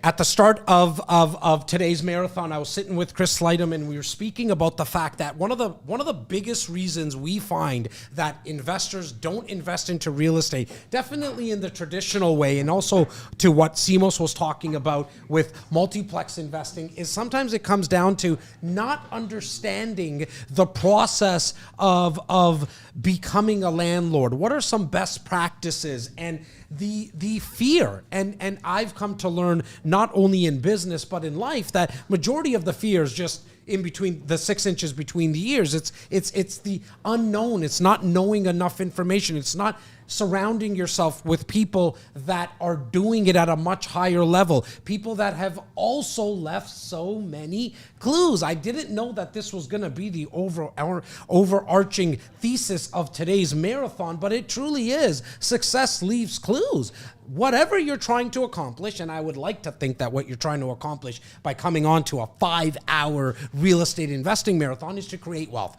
At the start of today's marathon, I was sitting with Chris Slightum, and we were speaking about the fact that one of the biggest reasons we find that investors don't invest into real estate, definitely in the traditional way, and also to what Simos was talking about with multiplex investing, is sometimes it comes down to not understanding the process of becoming a landlord. What are some best practices and the fear? And I've come to learn, not only in business but in life, that majority of the fear is just in between the 6 inches between the ears. It's the unknown. It's not knowing enough information. It's not surrounding yourself with people that are doing it at a much higher level, people that have also left so many clues. I didn't know that this was going to be the overarching thesis of today's marathon, but it truly is. Success leaves clues. Whatever you're trying to accomplish, and I would like to think that what you're trying to accomplish by coming on to a 5-hour real estate investing marathon is to create wealth.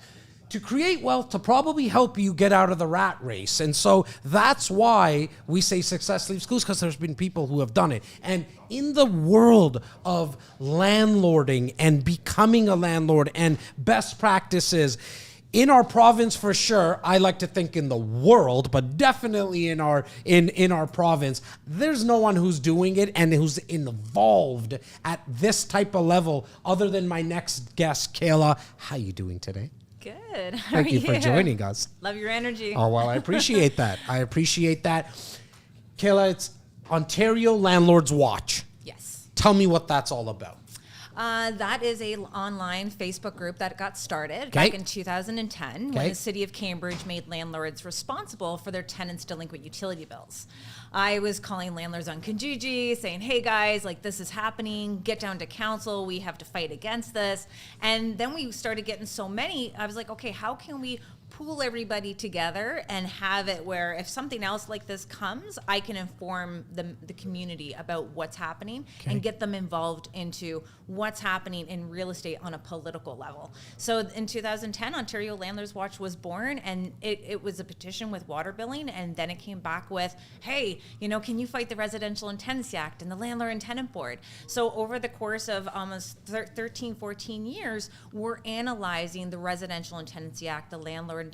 To create wealth, to probably help you get out of the rat race. And so that's why we say success leaves clues, because there's been people who have done it. And in the world of landlording and becoming a landlord and best practices, in our province for sure, I like to think in the world, but definitely in our province, there's no one who's doing it and who's involved at this type of level other than my next guest, Kayla. How you doing today? Good. Thank you for joining us. Love your energy. Oh, well, I appreciate that. Kayla, it's Ontario Landlords Watch. Yes. Tell me what that's all about. That is a online Facebook group that got started back in 2010 when the city of Cambridge made landlords responsible for their tenants' delinquent utility bills. I was calling landlords on Kijiji saying, hey guys, like this is happening, get down to council, we have to fight against this. And then we started getting so many, I was like, okay, how can we pool everybody together and have it where if something else like this comes, I can inform the community about what's happening and get them involved into what's happening in real estate on a political level. So in 2010, Ontario Landlords Watch was born, and it was a petition with water billing, and then it came back with, hey, can you fight the Residential and Tenancy Act and the Landlord and Tenant Board? So over the course of almost 13, 14 years, we're analyzing the Residential and Tenancy Act, the Landlord and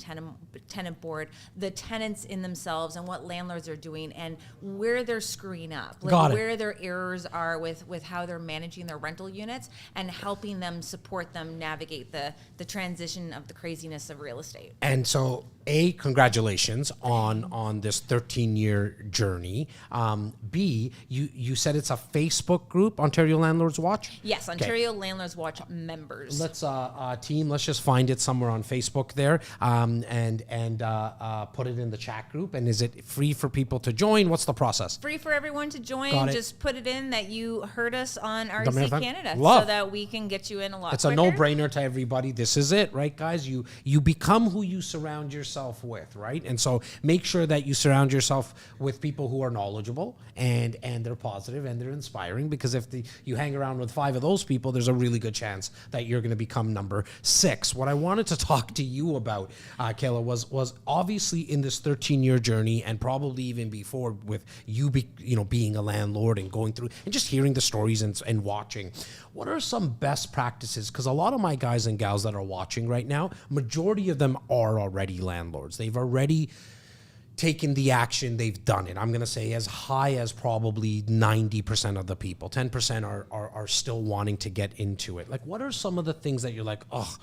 Tenant Board, the tenants in themselves, and what landlords are doing and where they're screwing up, where their errors are with how they're managing their rental units, and helping them support them navigate the transition of the craziness of real estate. And so, congratulations on this 13-year journey. B, you said it's a Facebook group, Ontario Landlords Watch? Yes, Ontario Landlords Watch members. Let's let's just find it somewhere on Facebook there, and put it in the chat group. And is it free for people to join? What's the process? Free for everyone to join. Just put it in that you heard us on REC Canada, so that we can get you in a lot quicker. A no-brainer to everybody. This is it, right, guys? You become who you surround yourself with, right? And so make sure that you surround yourself with people who are knowledgeable and they're positive and they're inspiring, because if you hang around with 5 of those people, there's a really good chance that you're going to become number 6. What I wanted to talk to you about, Kayla, was obviously in this 13-year journey, and probably even before, with you being a landlord and going through and just hearing the stories and watching. What are some best practices? Because a lot of my guys and gals that are watching right now, majority of them are already landlords. They've already taken the action, they've done it. I'm going to say as high as probably 90% of the people. 10% are still wanting to get into it. Like, what are some of the things that you're like, oh,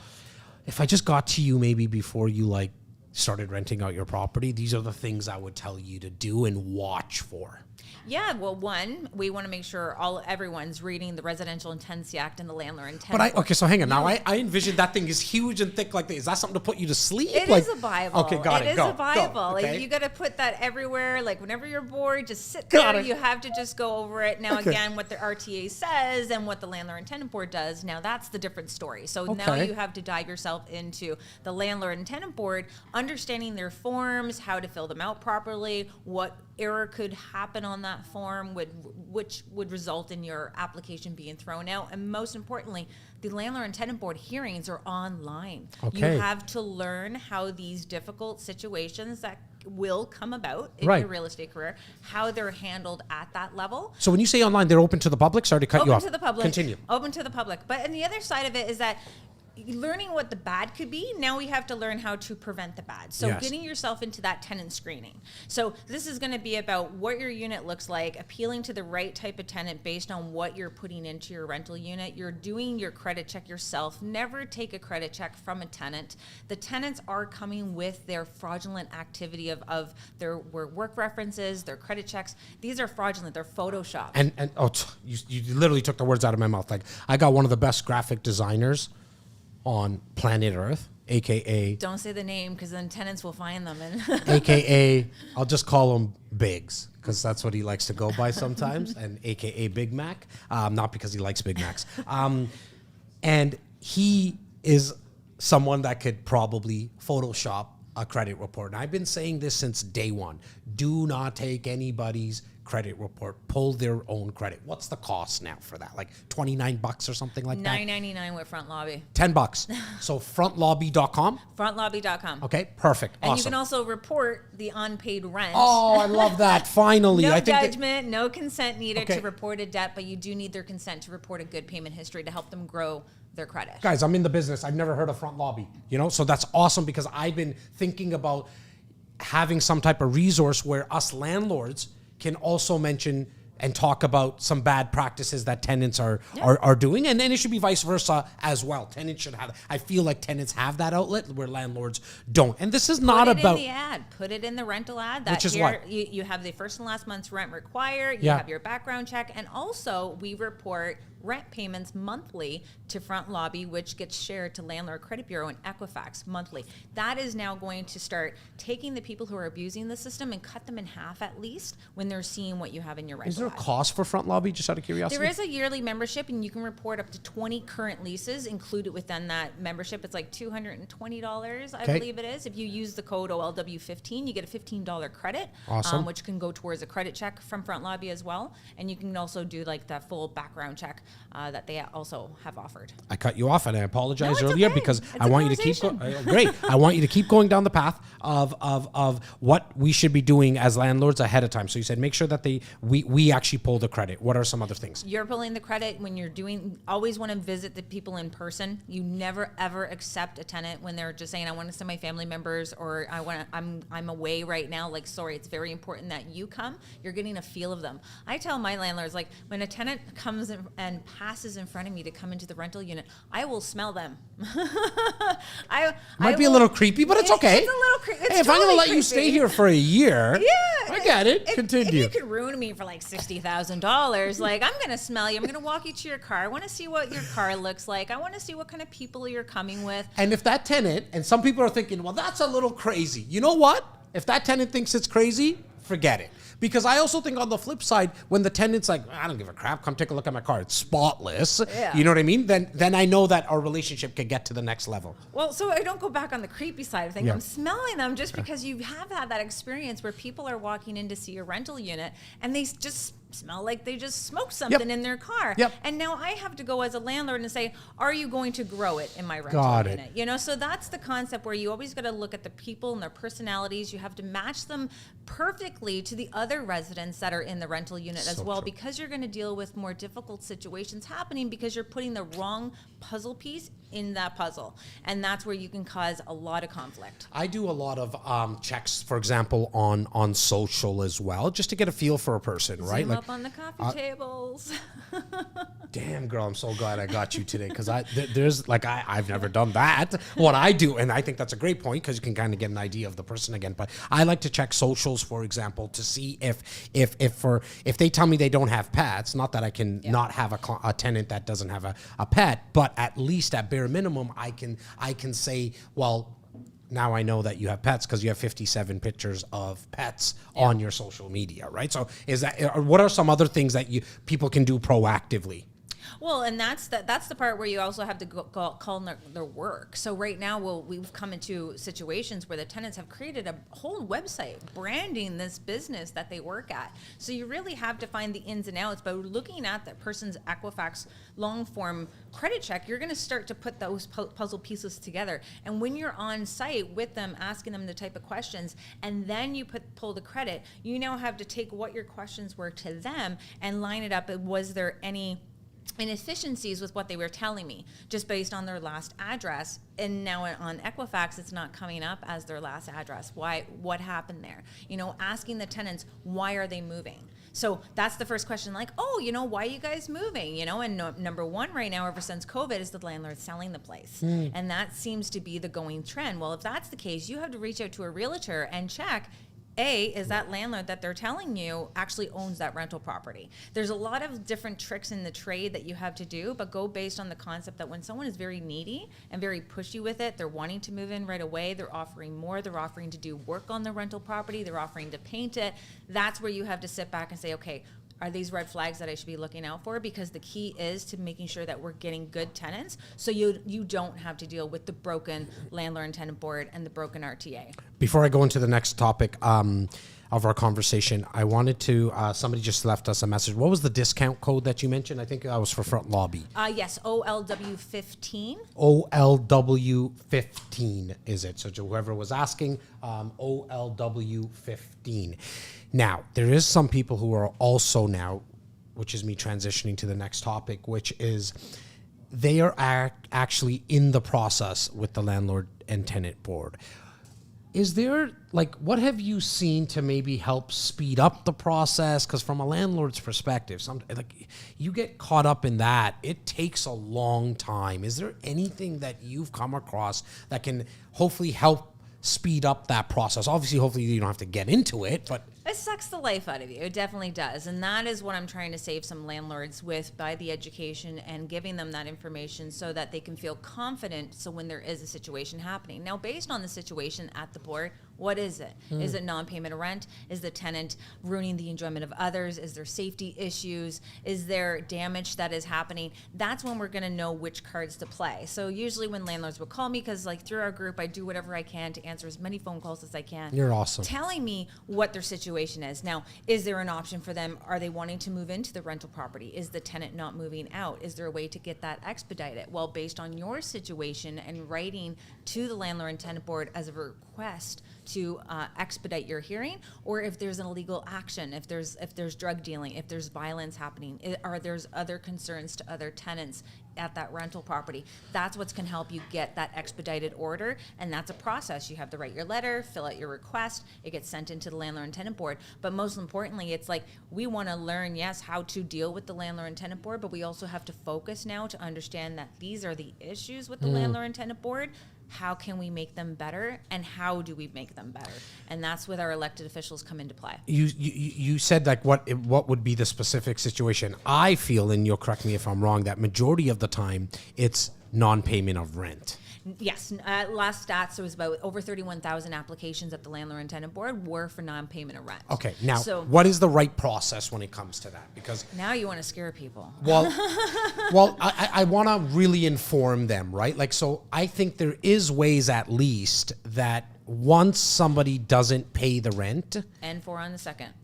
if I just got to you maybe before you started renting out your property, these are the things I would tell you to do and watch for? Yeah, well, one, we want to make sure everyone's reading the Residential and Tenancy Act and the Landlord and Tenant Board. Okay, so hang on. Now, I envision that thing is huge and thick like that. Is that something to put you to sleep? It is a Bible. Okay, got it. It is a Bible. Okay. You got to put that everywhere. Like, whenever you're bored, just sit there. You have to just go over it. Now, again, what the RTA says and what the Landlord and Tenant Board does, now that's the different story. So now you have to dive yourself into the Landlord and Tenant Board, understanding their forms, how to fill them out properly, what error could happen on that form, which would result in your application being thrown out. And most importantly, the Landlord and Tenant Board hearings are online. You have to learn how these difficult situations that will come about in Right. your real estate career, how they're handled at that level. So when you say online, they're open to the public? Sorry to cut you off. Open to the public. Continue. Open to the public. But on the other side of it is that learning what the bad could be, now we have to learn how to prevent the bad. So Yes. getting yourself into that tenant screening. So this is going to be about what your unit looks like, appealing to the right type of tenant based on what you're putting into your rental unit. You're doing your credit check yourself. Never take a credit check from a tenant. The tenants are coming with their fraudulent activity of their work references, their credit checks. These are fraudulent. They're Photoshopped. And you literally took the words out of my mouth. Like, I got one of the best graphic designers on planet Earth, aka Don't say the name because then tenants will find them. And aka I'll just call him Biggs because that's what he likes to go by sometimes, and aka Big Mac, not because he likes Big Macs. And he is someone that could probably Photoshop a credit report. And I've been saying this since day one. Do not take anybody's credit report. Pull their own credit. What's the cost now for that? Like $29 or something like that? $9.99 with Front Lobby. $10. So frontlobby.com? Frontlobby.com. Okay, perfect. And awesome. you can also report the unpaid rent. Oh, I love that. Finally. No I think judgment, no consent needed Okay. to report a debt, but you do need their consent to report a good payment history to help them grow their credit. Guys, I'm in the business. I've never heard of Front Lobby, so that's awesome because I've been thinking about having some type of resource where us landlords can also mention and talk about some bad practices that tenants are doing. And then it should be vice versa as well. Tenants should have, I feel like tenants have that outlet where landlords don't. And this is not about. Put it in the ad. Put it in the rental ad. That Which is here, what? You have the first and last month's rent required. You Yeah. have your background check. And also we report rent payments monthly to Front Lobby, which gets shared to Landlord Credit Bureau and Equifax monthly. That is now going to start taking the people who are abusing the system and cut them in half at least when they're seeing what you have in your rental Is there a ad. cost for Front Lobby, just out of curiosity? There is a yearly membership, and you can report up to 20 current leases included within that membership. It's like $220, I Okay. believe it is. If you use the code OLW15, you get a $15 credit, Awesome. which can go towards a credit check from Front Lobby as well. And you can also do like the full background check that they also have offered. I cut you off and I apologize No, it's earlier okay. because It's I a want you to keep conversation. great. I want you to keep going down the path of what we should be doing as landlords ahead of time. So you said make sure that we actually pull the credit. What are some other things? You're pulling the credit when you're always want to visit the people in person. You never ever accept a tenant when they're just saying, I want to send my family members, or I'm away right now. Like, sorry, it's very important that you come. You're getting a feel of them. I tell my landlords, like, when a tenant comes in and passes in front of me to come into the rental unit, I will smell them. Might be a little creepy, but it's okay. It's a little creepy. Hey, if I'm going to let you stay here for a year, yeah, I get it. If Continue. you could ruin me for like $60,000, like I'm gonna smell you. I'm gonna walk you to your car. I want to see what your car looks like. I want to see what kind of people you're coming with. And if that tenant, and some people are thinking, well, that's a little crazy. You know what? If that tenant thinks it's crazy, forget it. Because I also think on the flip side, when the tenant's like, I don't give a crap, come take a look at my car, it's spotless. Yeah. You know what I mean? Then I know that our relationship can get to the next level. Well, so I don't go back on the creepy side of things. Yeah. I'm smelling them just because you have had that experience where people are walking in to see a rental unit and they just smell like they just smoked something in their car. Yep. And now I have to go as a landlord and say, are you going to grow it in my rental Got it. unit? You know, so that's the concept where you always got to look at the people and their personalities. You have to match them perfectly to the other residents that are in the rental unit as So well, true. because you're going to deal with more difficult situations happening because you're putting the wrong puzzle piece in that puzzle. And that's where you can cause a lot of conflict. I do a lot of checks, for example, on social as well, just to get a feel for a person, right? Zoom Like, up on the coffee tables. damn, girl, I'm so glad I got you today because I've never done that. What I do, and I think that's a great point because you can kind of get an idea of the person again. But I like to check socials, for example, to see if they tell me they don't have pets. Not that I can not have a tenant that doesn't have a pet, but at least at bare minimum, I can say, well, now I know that you have pets because you have 57 pictures of pets on your social media, right? So what are some other things that people can do proactively? Well, and that's the part where you also have to call their work. So right now, we've come into situations where the tenants have created a whole website branding this business that they work at. So you really have to find the ins and outs. But looking at that person's Equifax long form credit check, you're going to start to put those puzzle pieces together. And when you're on site with them, asking them the type of questions, and then you pull the credit, you now have to take what your questions were to them and line it up. Was there any inefficiencies with what they were telling me just based on their last address? And now on Equifax, it's not coming up as their last address. Why? What happened there? Asking the tenants, why are they moving? So that's the first question, like, why are you guys moving? And number one right now, ever since COVID, is the landlord selling the place. And that seems to be the going trend. Well, if that's the case, you have to reach out to a realtor and check, is that landlord that they're telling you actually owns that rental property? There's a lot of different tricks in the trade that you have to do, but go based on the concept that when someone is very needy and very pushy with it, they're wanting to move in right away, they're offering more, they're offering to do work on the rental property, they're offering to paint it. That's where you have to sit back and say, okay, are these red flags that I should be looking out for? Because the key is to making sure that we're getting good tenants, so you don't have to deal with the broken landlord and tenant board and the broken RTA. Before I go into the next topic of our conversation, I wanted to, somebody just left us a message. What was the discount code that you mentioned? I think that was for Front Lobby. Yes, OLW15. OLW15 is it? So whoever was asking, OLW15. Now, there is some people who are also now, which is me transitioning to the next topic, which is they are actually in the process with the landlord and tenant board. Is there, what have you seen to maybe help speed up the process? Because from a landlord's perspective, you get caught up in that. It takes a long time. Is there anything that you've come across that can hopefully help speed up that process? Hopefully you don't have to get into it, but it sucks the life out of you. It definitely does. And that is what I'm trying to save some landlords with by the education and giving them that information so that they can feel confident. So when there is a situation happening. Now, based on the situation at the board, what is it? Is it non-payment of rent? Is the tenant ruining the enjoyment of others? Is there safety issues? Is there damage that is happening? That's when we're going to know which cards to play. So usually when landlords will call me, because through our group, I do whatever I can to answer as many phone calls as I can. You're awesome. Telling me what their situation is. Now, is there an option for them? Are they wanting to move into the rental property? Is the tenant not moving out? Is there a way to get that expedited? Well, based on your situation and writing to the landlord and tenant board as a request to expedite your hearing, or if there's an illegal action, if there's drug dealing, if there's violence happening, or there's other concerns to other tenants at that rental property. That's what's can help you get that expedited order, and that's a process. You have to write your letter, fill out your request, it gets sent into the landlord and tenant board. But most importantly, it's we want to learn, yes, how to deal with the landlord and tenant board, but we also have to focus now to understand that these are the issues with the landlord and tenant board. How can we make them better, and how do we make them better? And that's where our elected officials come into play. You said what would be the specific situation. I feel, and you'll correct me if I'm wrong, that majority of the time it's non-payment of rent. Yes, last stats, there was about over 31,000 applications at the landlord and tenant board were for non-payment of rent. Okay, now what is the right process when it comes to that? Because now you want to scare people. Well, I want to really inform them, right? So I think there is ways at least that once somebody doesn't pay the rent, N4 on the second.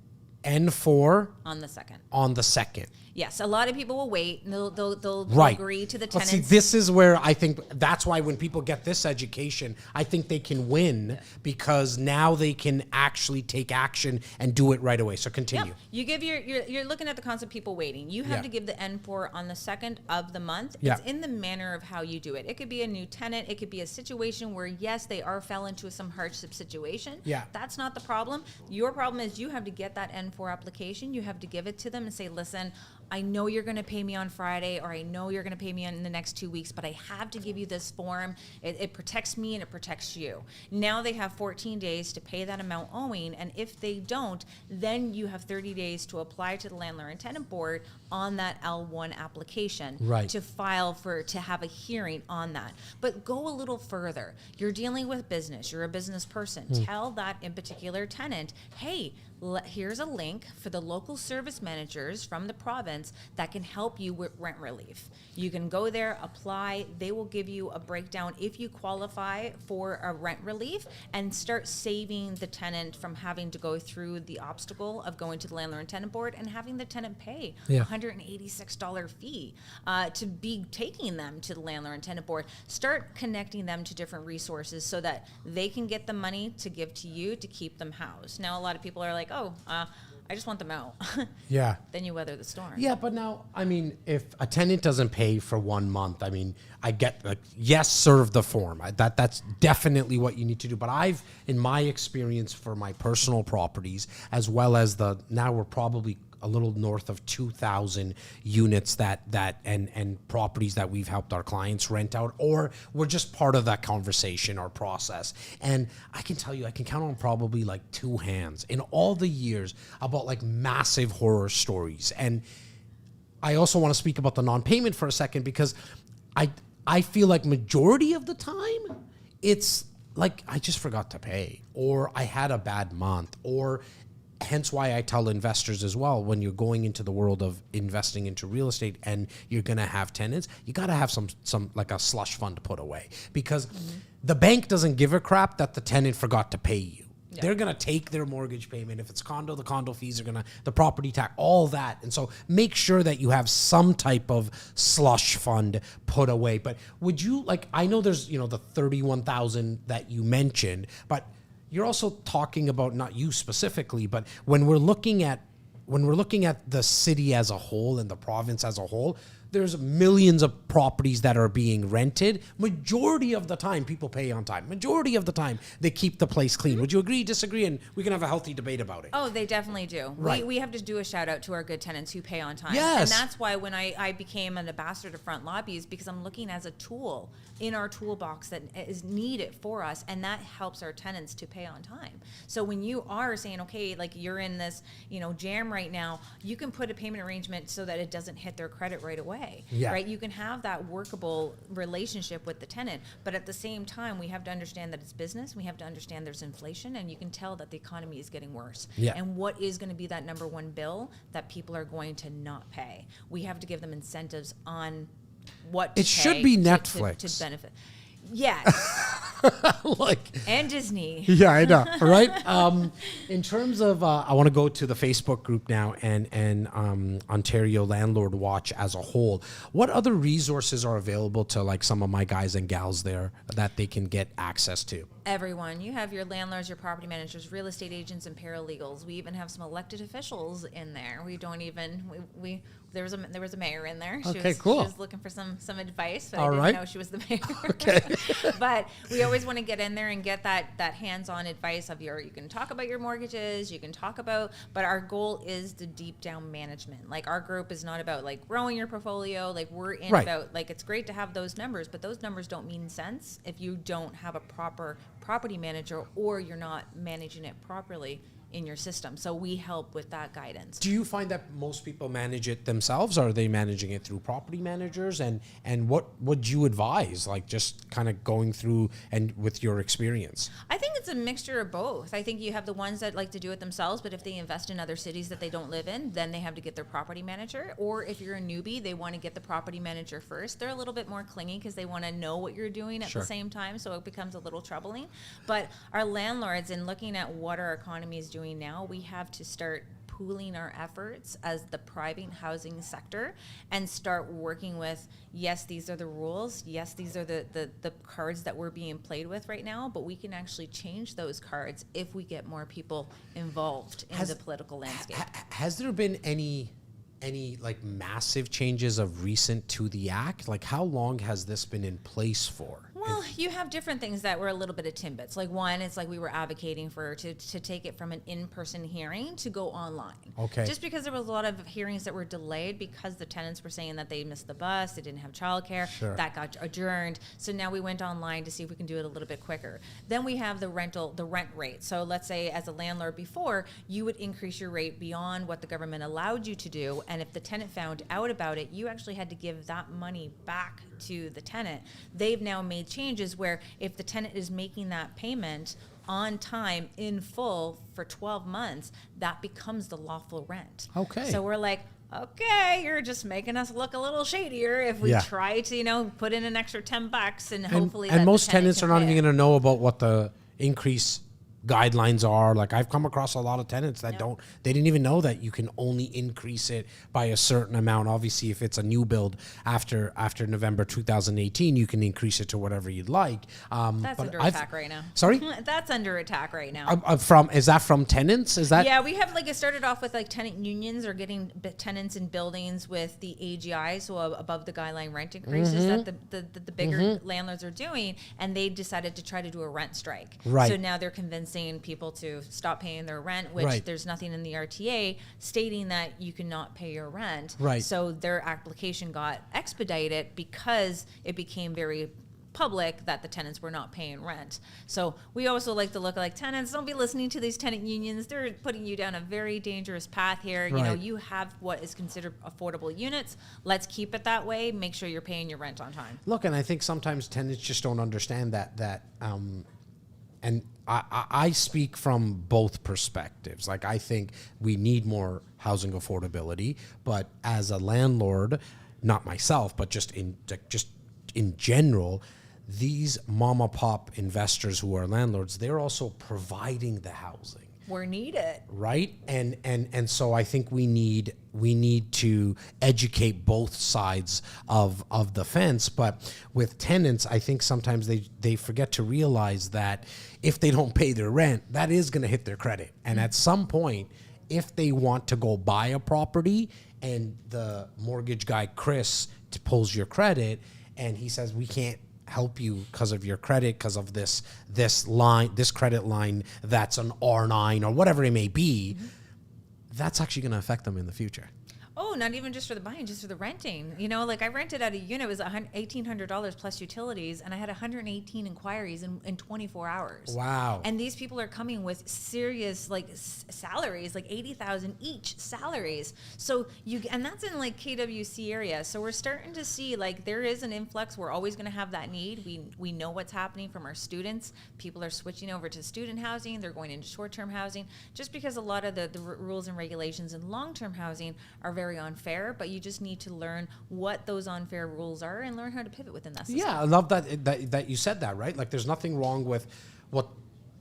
N4 on the second. On the second. Yes, a lot of people will wait and they'll right. agree to the tenants. tenants. But see, this is where I think that's why when people get this education, I think they can win because now they can actually take action and do it right away. So continue. Yep. You give you're looking at the concept of people waiting. You have to give the N4 on the second of the month. It's in the manner of how you do it. It could be a new tenant. It could be a situation where, yes, they fell into some hardship situation. Yeah. That's not the problem. Your problem is you have to get that N4 application. You have to give it to them and say, listen, I know you're going to pay me on Friday, or I know you're going to pay me in the next 2 weeks, but I have to give you this form. It protects me and it protects you. Now they have 14 days to pay that amount owing, and if they don't, then you have 30 days to apply to the landlord and tenant board on that L1 application to file to have a hearing on that. But go a little further. You're dealing with business. You're a business person. Tell that in particular tenant, hey, here's a link for the local service managers from the province province that can help you with rent relief. You can go there, apply. They will give you a breakdown if you qualify for a rent relief, and start saving the tenant from having to go through the obstacle of going to the landlord and tenant board and having the tenant pay $186 fee to be taking them to the landlord and tenant board. Start connecting them to different resources so that they can get the money to give to you to keep them housed. Now, a lot of people are like, I just want them out. Yeah. Then you weather the storm. Yeah, but now, I mean, if a tenant doesn't pay for 1 month, I mean, I get, like, yes, serve the form. That's definitely what you need to do. But I've, in my experience for my personal properties, as well as now we're probably a little north of 2,000 units and properties that we've helped our clients rent out, or we're just part of that conversation or process. And I can tell you, I can count on probably like 2 hands in all the years about like massive horror stories. And I also want to speak about the non-payment for a second, because I feel like majority of the time it's like, I just forgot to pay, or I had a bad month, or hence why I tell investors as well, when you're going into the world of investing into real estate and you're going to have tenants, you got to have some like a slush fund to put away, because the bank doesn't give a crap that the tenant forgot to pay you. Yeah. They're going to take their mortgage payment. If it's condo, the condo fees are the property tax, all that. And so make sure that you have some type of slush fund put away. But would you, like, I know there's, the 31,000 that you mentioned, but you're also talking about, not you specifically, but when we're looking at the city as a whole and the province as a whole, there's millions of properties that are being rented. Majority of the time, people pay on time. Majority of the time, they keep the place clean. Would you agree, disagree? And we can have a healthy debate about it. Oh, they definitely do. Right. We have to do a shout out to our good tenants who pay on time. Yes. And that's why when I became an ambassador to Front Lobbies, because I'm looking as a tool in our toolbox that is needed for us, and that helps our tenants to pay on time. So when you are saying, okay, like you're in this, jam right now, you can put a payment arrangement so that it doesn't hit their credit right away. Yeah. Right? You can have that workable relationship with the tenant, but at the same time, we have to understand that it's business. We have to understand there's inflation, and you can tell that the economy is getting worse. Yeah. And what is going to be that number one bill that people are going to not pay? We have to give them incentives on what to it should be Netflix to benefit. Yes. And Disney. Yeah, I know. Right. In terms of, I want to go to the Facebook group now and Ontario Landlord Watch as a whole. What other resources are available to like some of my guys and gals there that they can get access to? Everyone. You have your landlords, your property managers, real estate agents, and paralegals. We even have some elected officials in there. We don't even there was a mayor in there. Okay, cool. She was looking for some advice, but All I didn't right. know she was the mayor. Okay. But we always want to get in there and get that hands-on advice of you can talk about your mortgages, but our goal is the deep down management. Like our group is not about like growing your portfolio. Like we're in Right. about like it's great to have those numbers, but those numbers don't mean sense if you don't have a proper property manager or you're not managing it properly in your system. So we help with that guidance. Do you find that most people manage it themselves, or are they managing it through property managers? And what would you advise, like just kind of going through and with your experience? I think it's a mixture of both. I think you have the ones that like to do it themselves, but if they invest in other cities that they don't live in, then they have to get their property manager. Or if you're a newbie, they want to get the property manager first. They're a little bit more clingy because they want to know what you're doing at Sure. the same time, so it becomes a little troubling. But our landlords, in looking at what our economy is doing now, we have to start pooling our efforts as the private housing sector and start working with, yes, these are the rules. Yes, these are the cards that we're being played with right now, but we can actually change those cards if we get more people involved in the political landscape. Has there been any like massive changes of recent to the act? Like how long has this been in place for? Well, you have different things that were a little bit of tidbits. Like one, it's like we were advocating to take it from an in-person hearing to go online. Okay. Just because there was a lot of hearings that were delayed because the tenants were saying that they missed the bus, they didn't have childcare, Sure. that got adjourned. So now we went online to see if we can do it a little bit quicker. Then we have the rent rate. So let's say as a landlord before, you would increase your rate beyond what the government allowed you to do. And if the tenant found out about it, you actually had to give that money back to the tenant. They've now made changes where if the tenant is making that payment on time in full for 12 months, that becomes the lawful rent. Okay. So we're like, okay, you're just making us look a little shadier if we try to, put in an extra $10 and hopefully. And most tenants are not even going to know about what the increase guidelines are. Like, I've come across a lot of tenants that they didn't even know that you can only increase it by a certain amount. Obviously, if it's a new build after November 2018, you can increase it to whatever you'd like. That's under attack right now. Sorry? That's under attack right now. Is that from tenants? Is that? Yeah, we have it started off with tenant unions are getting tenants in buildings with the AGI, so above the guideline rent increases that the bigger landlords are doing, and they decided to try to do a rent strike. Right. So now they're convincing people to stop paying their rent, which there's nothing in the RTA stating that you cannot pay your rent. Right. So their application got expedited because it became very public that the tenants were not paying rent. So we also like to look like tenants. Don't be listening to these tenant unions. They're putting you down a very dangerous path here. Right. You have what is considered affordable units. Let's keep it that way. Make sure you're paying your rent on time. Look, and I think sometimes tenants just don't understand that and I speak from both perspectives. Like, I think we need more housing affordability, but as a landlord, not myself, but just in general, these mom and pop investors who are landlords, they're also providing the housing. We're needed. Right? And so I think we need to educate both sides of the fence. But with tenants, I think sometimes they forget to realize that if they don't pay their rent, that is going to hit their credit. And at some point, if they want to go buy a property and the mortgage guy, Chris, pulls your credit and he says, we can't help you because of your credit, because of this credit line that's an R9 or whatever it may be, that's actually going to affect them in the future. Oh, not even just for the buying, just for the renting. I rented out a unit, it was $1,800 plus utilities, and I had 118 inquiries in 24 hours. Wow. And these people are coming with serious salaries, like $80,000 each salaries. So and that's in KWC area. So we're starting to see there is an influx. We're always going to have that need. We know what's happening from our students. People are switching over to student housing. They're going into short-term housing just because a lot of the rules and regulations in long-term housing are very unfair, but you just need to learn what those unfair rules are and learn how to pivot within that system. Yeah, I love that you said that, right? Like, there's nothing wrong with what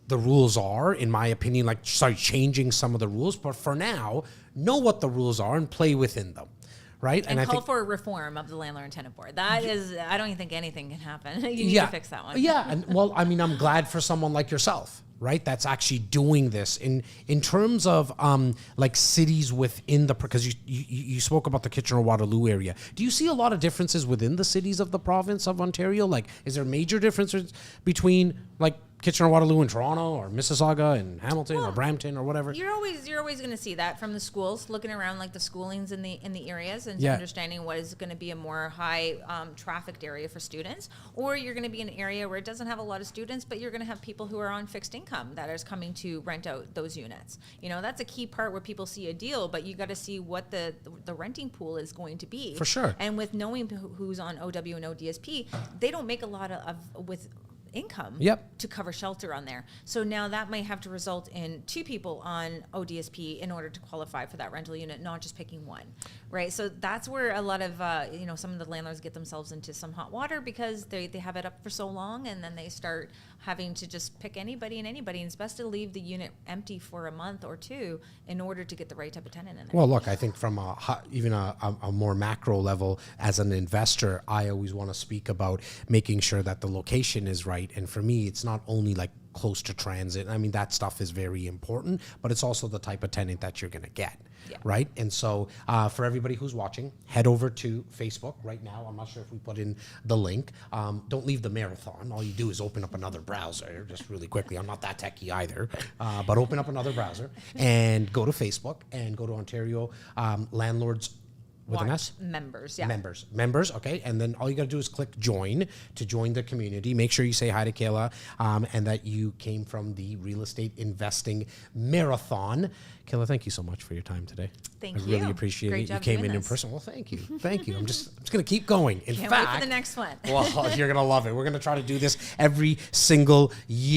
the rules are, in my opinion, changing some of the rules, but for now, know what the rules are and play within them. Right? And I call for a reform of the landlord and tenant board. That is, I don't even think anything can happen. You need to fix that one. Yeah, and I'm glad for someone like yourself, right? That's actually doing this in terms of cities within because you spoke about the Kitchener-Waterloo area. Do you see a lot of differences within the cities of the province of Ontario? Is there major differences between Kitchener-Waterloo in Toronto or Mississauga and Hamilton or Brampton or whatever? You're always going to see that from the schools, looking around the schoolings in the areas and understanding what is going to be a more high trafficked area for students, or you're going to be in an area where it doesn't have a lot of students, but you're going to have people who are on fixed income that is coming to rent out those units. That's a key part where people see a deal, but you got to see what the renting pool is going to be. For sure. And with knowing who's on OW and ODSP, they don't make a lot with income to cover shelter on there. So now that might have to result in two people on ODSP in order to qualify for that rental unit, not just picking one, right? So that's where a lot of, some of the landlords get themselves into some hot water because they have it up for so long, and then they start having to just pick anybody. And it's best to leave the unit empty for a month or two in order to get the right type of tenant in there. Well, look, I think from even a more macro level, as an investor, I always want to speak about making sure that the location is right. And for me, it's not only close to transit. I mean, that stuff is very important, but it's also the type of tenant that you're going to get, right? And so for everybody who's watching, head over to Facebook right now. I'm not sure if we put in the link. Don't leave the marathon. All you do is open up another browser just really quickly. I'm not that techie either, but open up another browser and go to Facebook and go to Ontario Landlords with an S? Members, yeah. Members, okay. And then all you got to do is click join to join the community. Make sure you say hi to Kayla and that you came from the Real Estate Investing Marathon. Kayla, thank you so much for your time today. Thank you. I really appreciate Great it. job You came doing in this. person. Well, thank you. Thank you. I'm just going to keep going. In Can't fact, wait for the next one. well, you're going to love it. We're going to try to do this every single year.